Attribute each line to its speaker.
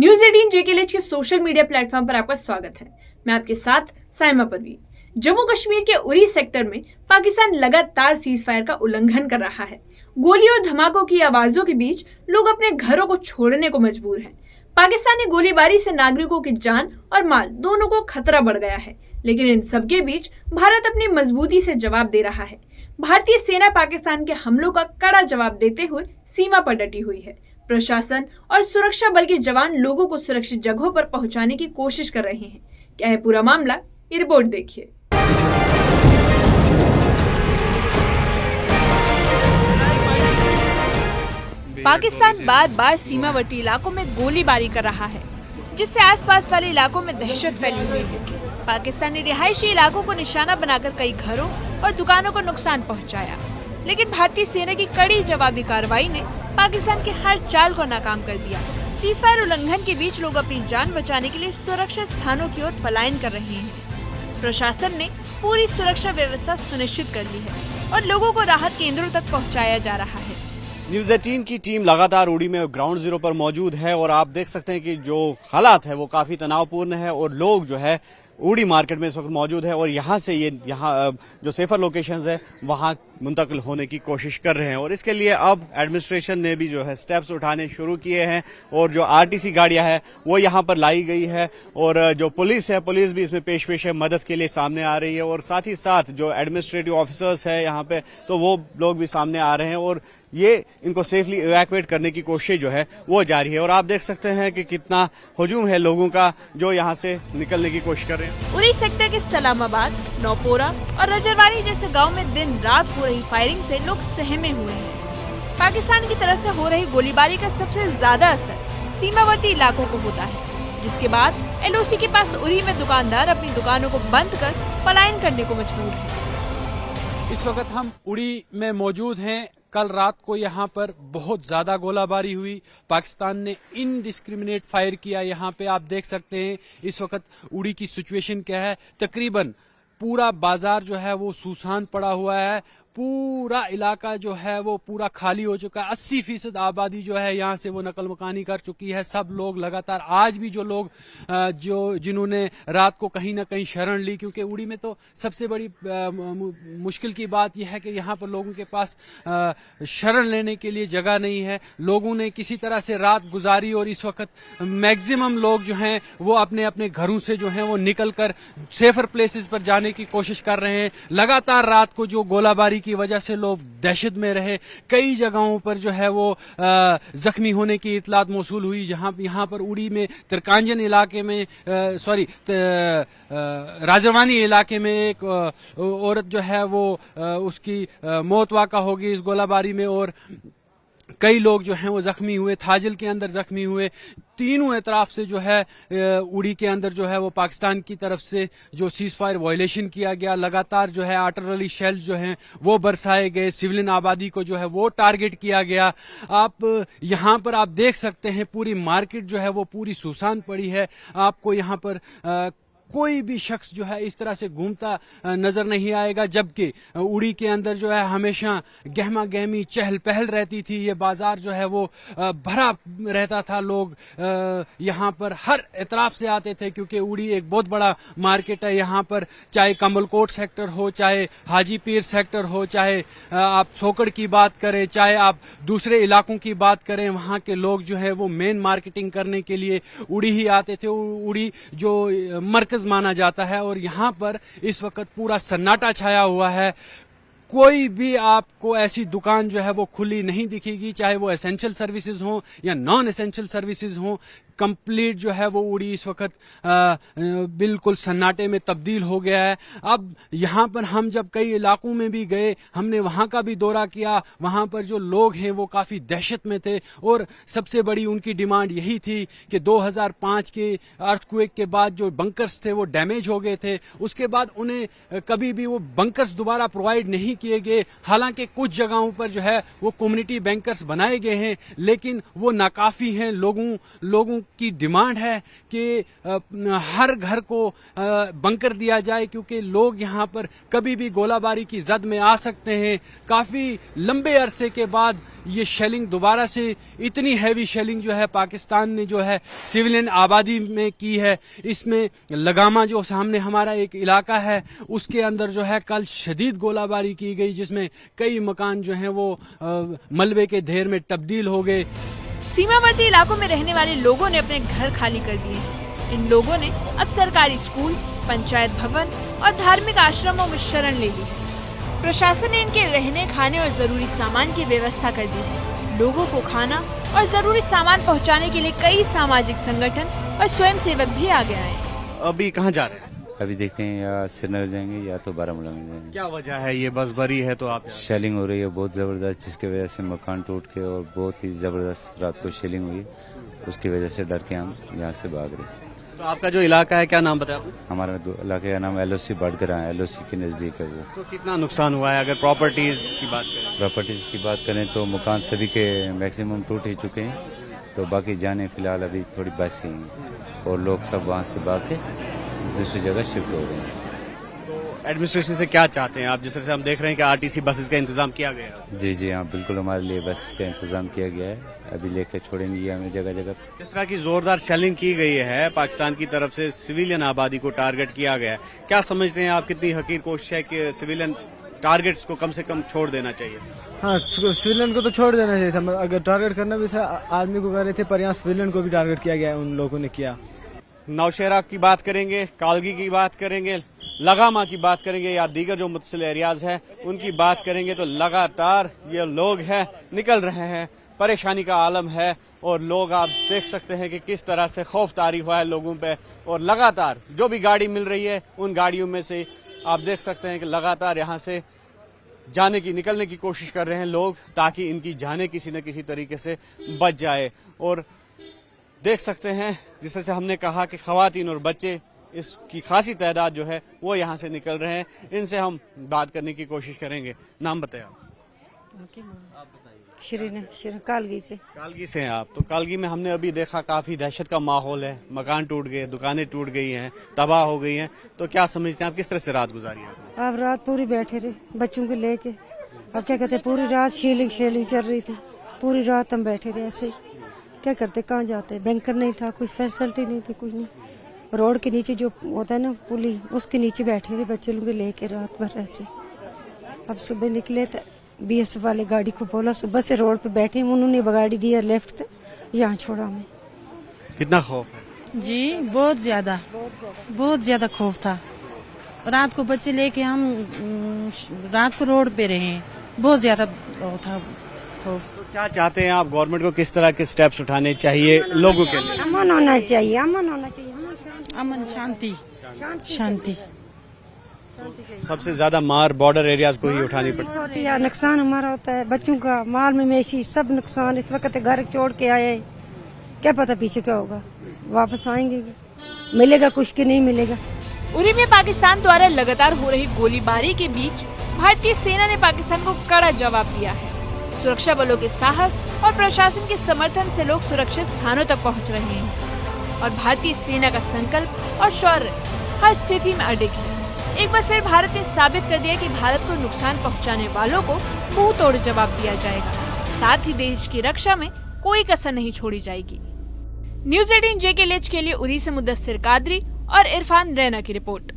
Speaker 1: News 18 JKLH के social media platform पर आपका स्वागत है। मैं आपके साथ साइमा परवीन। जम्मू कश्मीर के उरी सेक्टर में पाकिस्तान लगातार सीज फायर का उल्लंघन कर रहा है। गोली और धमाकों की आवाजों के बीच लोग अपने घरों को छोड़ने को मजबूर हैं। पाकिस्तानी गोलीबारी से नागरिकों की जान और माल दोनों को खतरा बढ़ गया है, लेकिन इन सबके बीच भारत अपनी मजबूती से जवाब दे रहा है। भारतीय सेना पाकिस्तान के हमलों का कड़ा जवाब देते हुए सीमा पर डटी हुई है। प्रशासन और सुरक्षा बल के जवान लोगों को सुरक्षित जगहों पर पहुंचाने की कोशिश कर रहे हैं। क्या है पूरा मामला, ये रिपोर्ट देखिए। पाकिस्तान बार बार सीमावर्ती इलाकों में गोलीबारी कर रहा है, जिससे आसपास वाले इलाकों में दहशत फैली हुई है। पाकिस्तान ने रिहायशी इलाकों को निशाना बनाकर कई घरों और दुकानों को नुकसान पहुंचाया, लेकिन भारतीय सेना की कड़ी जवाबी कार्रवाई ने पाकिस्तान के हर चाल को नाकाम कर दिया। सीज फायर उल्लंघन के बीच लोग अपनी जान बचाने के लिए सुरक्षित स्थानों की ओर पलायन कर रहे हैं। प्रशासन ने पूरी सुरक्षा व्यवस्था सुनिश्चित कर ली है और लोगों को राहत केंद्रों तक पहुंचाया जा रहा है।
Speaker 2: न्यूज 18 की टीम लगातार उड़ी में ग्राउंड जीरो पर मौजूद है और आप देख सकते हैं कि जो हालात है वो काफी तनावपूर्ण है और लोग जो है उड़ी मार्केट में इस वक्त मौजूद है और यहाँ से यहाँ जो सेफर लोकेशंस है वहाँ मुंतकिल होने की कोशिश कर रहे हैं। और इसके लिए अब एडमिनिस्ट्रेशन ने भी जो है स्टेप्स उठाने शुरू किए हैं और जो आरटीसी गाड़ियां हैं वो यहाँ पर लाई गई है और जो पुलिस है, पुलिस भी इसमें पेश मदद के लिए सामने आ रही है और साथ ही साथ जो एडमिनिस्ट्रेटिव ऑफिसर्स है यहाँ पे तो वो लोग भी सामने आ रहे हैं और ये इनको सेफली इवैक्यूएट करने की कोशिश जो है वो जारी है। और आप देख सकते हैं कि कितना हुजूम है लोगों का जो यहाँ से निकलने की कोशिश कर रहे हैं।
Speaker 1: उरी सेक्टर के सलामाबाद, नौपोरा और रजरवानी जैसे गांव में दिन रात हो रही फायरिंग से लोग सहमे हुए हैं। पाकिस्तान की तरफ से हो रही गोलीबारी का सबसे ज्यादा असर सीमावर्ती इलाकों को होता है, जिसके बाद LOC के पास उरी में दुकानदार अपनी दुकानों को बंद कर पलायन करने को मजबूर है।
Speaker 3: इस वक्त हम उड़ी में मौजूद हैं। कल रात को यहाँ पर बहुत ज्यादा गोलाबारी हुई। पाकिस्तान ने इनडिस्क्रिमिनेट फायर किया। यहाँ पे आप देख सकते हैं इस वक्त उड़ी की सिचुएशन क्या है। तकरीबन पूरा बाजार जो है वो सुनसान पड़ा हुआ है। पूरा इलाका जो है वो पूरा खाली हो चुका है। 80% आबादी जो है यहाँ से वो नकल मकानी कर चुकी है। सब लोग लगातार आज भी जो लोग जिन्होंने रात को कहीं ना कहीं शरण ली, क्योंकि उड़ी में तो सबसे बड़ी मुश्किल की बात यह है कि यहाँ पर लोगों के पास शरण लेने के लिए जगह नहीं है। लोगों ने किसी तरह से रात गुजारी और इस वक्त मैक्सिमम लोग जो हैं वो अपने अपने घरों से जो हैं वो निकल कर सेफर प्लेसेस पर जाने की कोशिश कर रहे हैं। लगातार रात को जो गोलाबारी की वजह से लोग दहशत में रहे। कई जगहों पर जो है वो जख्मी होने की इतलात मौसूल हुई। यहाँ पर उड़ी में तिरकांजन इलाके में राजरवानी इलाके में एक औरत जो है वो उसकी मौत वाक़ा होगी इस गोलाबारी में और कई लोग जो हैं वो जख्मी हुए। थाजिल के अंदर जख्मी हुए। तीनों एतराफ से जो है उड़ी के अंदर जो है वो पाकिस्तान की तरफ से जो सीज फायर वायलेशन किया गया। लगातार जो है आर्टिलरी शेल्स जो हैं वो बरसाए गए। सिविलियन आबादी को जो है वो टारगेट किया गया। आप यहाँ पर आप देख सकते हैं पूरी मार्केट जो है वो पूरी सुनसान पड़ी है। आपको यहाँ पर कोई भी शख्स जो है इस तरह से घूमता नजर नहीं आएगा, जबकि उड़ी के अंदर जो है हमेशा गहमा गहमी चहल पहल रहती थी। ये बाजार जो है वो भरा रहता था। लोग यहाँ पर हर एतराफ से आते थे क्योंकि उड़ी एक बहुत बड़ा मार्केट है। यहाँ पर चाहे कमलकोट सेक्टर हो, चाहे हाजी पीर सेक्टर हो, चाहे आप सोकड़ की बात करें, चाहे आप दूसरे इलाकों की बात करें, वहाँ के लोग जो है वो मेन मार्केटिंग करने के लिए उड़ी ही आते थे। उड़ी जो मरकज माना जाता है और यहाँ पर इस वक्त पूरा सन्नाटा छाया हुआ है। कोई भी आपको ऐसी दुकान जो है वो खुली नहीं दिखेगी, चाहे वो एसेंशियल सर्विसेज हो या नॉन एसेंशियल सर्विसेज हो। कंप्लीट जो है वो उड़ी इस वक्त बिल्कुल सन्नाटे में तब्दील हो गया है। अब यहाँ पर हम जब कई इलाकों में भी गए, हमने वहाँ का भी दौरा किया। वहाँ पर जो लोग हैं वो काफ़ी दहशत में थे और सबसे बड़ी उनकी डिमांड यही थी कि 2005 के अर्थक्वेक के बाद जो बंकर्स थे वो डैमेज हो गए थे। उसके बाद उन्हें कभी भी वो बंकर्स दोबारा प्रोवाइड नहीं किए गए। हालांकि कुछ जगहों पर जो है वो कम्युनिटी बैंकर्स बनाए गए हैं, लेकिन वो नाकाफी हैं। लोगों की डिमांड है कि हर घर को बंकर दिया जाए, क्योंकि लोग यहाँ पर कभी भी गोलाबारी की जद में आ सकते हैं। काफी लंबे अरसे के बाद ये शेलिंग दोबारा से इतनी हैवी शेलिंग जो है पाकिस्तान ने जो है सिविलियन आबादी में की है। इसमें लगामा जो सामने हमारा एक इलाका है उसके अंदर जो है कल शदीद गोलाबारी की गई, जिसमें कई मकान जो हैं वो मलबे के ढेर में तब्दील हो गए।
Speaker 1: सीमावर्ती इलाकों में रहने वाले लोगों ने अपने घर खाली कर दिए हैं। इन लोगों ने अब सरकारी स्कूल, पंचायत भवन और धार्मिक आश्रमों में शरण ले ली है। प्रशासन ने इनके रहने, खाने और जरूरी सामान की व्यवस्था कर दी है। लोगों को खाना और जरूरी सामान पहुंचाने के लिए कई सामाजिक संगठन और स्वयंसेवक भी आगे आए हैं।
Speaker 2: अभी कहाँ जा रहे हैं?
Speaker 4: अभी देखते हैं या श्रीनगर जाएंगे या तो बारामूला में जाएंगे।
Speaker 2: क्या वजह है? ये बस भरी है तो आप
Speaker 4: शेलिंग हो रही है बहुत जबरदस्त, जिसकी वजह से मकान टूट के और बहुत ही जबरदस्त रात को शेलिंग हुई, उसकी वजह से डर के हम यहाँ से भाग रहे।
Speaker 2: तो आपका जो इलाका है क्या नाम बताया आपने?
Speaker 4: हमारा इलाके का नाम LOC बड़गरा है, LOC के नजदीक है वो।
Speaker 2: तो कितना नुकसान हुआ है अगर प्रॉपर्टीज की बात करें?
Speaker 4: प्रॉपर्टीज की बात करें तो मकान सभी के मैक्सिमम टूट ही चुके हैं, तो बाकी जाने फिलहाल अभी थोड़ी बच गई हैं और लोग सब वहाँ से भाग के दूसरी जगह शिफ्ट हो गए हैं।
Speaker 2: तो एडमिनिस्ट्रेशन से क्या चाहते हैं आप? जिस तरह से हम देख रहे हैं कि RTC बसेस का इंतजाम किया गया है।
Speaker 4: जी हाँ, बिल्कुल हमारे लिए बस का इंतजाम किया गया है, अभी लेकर छोड़ेंगे हमें जगह जगह।
Speaker 2: इस तरह की जोरदार शेलिंग की गई है पाकिस्तान की तरफ से, सिविलियन आबादी को टारगेट किया गया है। क्या समझते हैं आप, कितनी हकीर कोशिश है कि सिविलियन टारगेट्स को कम से कम छोड़ देना चाहिए?
Speaker 5: हाँ, सिविलियन को तो छोड़ देना चाहिए था। अगर टारगेट करना भी था आर्मी को कर रहे थे, पर यहाँ सिविलियन को भी टारगेट किया गया है, उन लोगों ने किया।
Speaker 2: नौशेरा की बात करेंगे, कालगी की बात करेंगे, लगामा की बात करेंगे या दीगर जो मुतसिल एरियाज हैं उनकी बात करेंगे, तो लगातार ये लोग हैं निकल रहे हैं, परेशानी का आलम है और लोग आप देख सकते हैं कि किस तरह से खौफ तारी हुआ है लोगों पे। और लगातार जो भी गाड़ी मिल रही है उन गाड़ियों में से आप देख सकते हैं कि लगातार यहाँ से निकलने की कोशिश कर रहे हैं लोग, ताकि इनकी जानें किसी न किसी तरीके से बच जाए। और देख सकते हैं जिस तरह से हमने कहा कि खवातीन और बच्चे, इसकी खासी तादाद जो है वो यहाँ से निकल रहे हैं। इनसे हम बात करने की कोशिश करेंगे। नाम बताया आप
Speaker 6: श्रीनगर कालगी से।
Speaker 2: कालगी से हैं आप? तो कालगी में हमने अभी देखा काफी दहशत का माहौल है, मकान टूट गए, दुकानें टूट गई हैं, तबाह हो गई हैं। तो क्या समझते हैं आप, किस तरह से रात गुजारी आपने?
Speaker 6: आप रात पूरी बैठे रहे बच्चों को लेके, और क्या कहते पूरी रात शेलिंग चल रही थी, पूरी रात हम बैठे रहे ऐसे। क्या करते, कहाँ जाते, बैंकर नहीं था, कुछ फैसिलिटी नहीं थी, कुछ नहीं। रोड के नीचे जो होता है ना पुली, उसके नीचे बैठे रहे बच्चे लोग लेके रात भर ऐसे। अब सुबह निकले तो BS वाले गाड़ी को बोला सुबह से रोड पे बैठे, उन्होंने गाड़ी दिया लेफ्ट से, यहाँ छोड़ा हमें।
Speaker 2: कितना खौफ है?
Speaker 7: जी बहुत ज्यादा खौफ था। रात को बच्चे लेके हम रात को रोड पे रहे, बहुत ज्यादा था खौफ।
Speaker 2: तो क्या चाहते हैं आप, गवर्नमेंट को किस तरह के स्टेप्स उठाने चाहिए लोगों के लिए?
Speaker 6: अमन होना चाहिए, अमन होना चाहिए,
Speaker 7: अमन, शांति।
Speaker 2: सबसे ज्यादा मार बॉर्डर एरियाज को ही उठानी पड़ती
Speaker 6: होती है, नुकसान हमारा होता है, बच्चों का माल मवेशी सब नुकसान। इस वक्त घर छोड़ के आए, क्या पता पीछे क्या होगा, वापस आएंगे, मिलेगा कुछ की नहीं मिलेगा।
Speaker 1: उरी में पाकिस्तान द्वारा लगातार हो रही गोलीबारी के बीच भारतीय सेना ने पाकिस्तान को कड़ा जवाब दिया है। सुरक्षा बलों के साहस और प्रशासन के समर्थन से लोग सुरक्षित स्थानों तक पहुंच रहे हैं और भारतीय सेना का संकल्प और शौर्य हर स्थिति में अडिग है। एक बार फिर भारत ने साबित कर दिया कि भारत को नुकसान पहुंचाने वालों को मुंह तोड़ जवाब दिया जाएगा, साथ ही देश की रक्षा में कोई कसर नहीं छोड़ी जाएगी। News 18 JK के लिए उरी से मुदस्सिर कादरी और इरफान रैना की रिपोर्ट।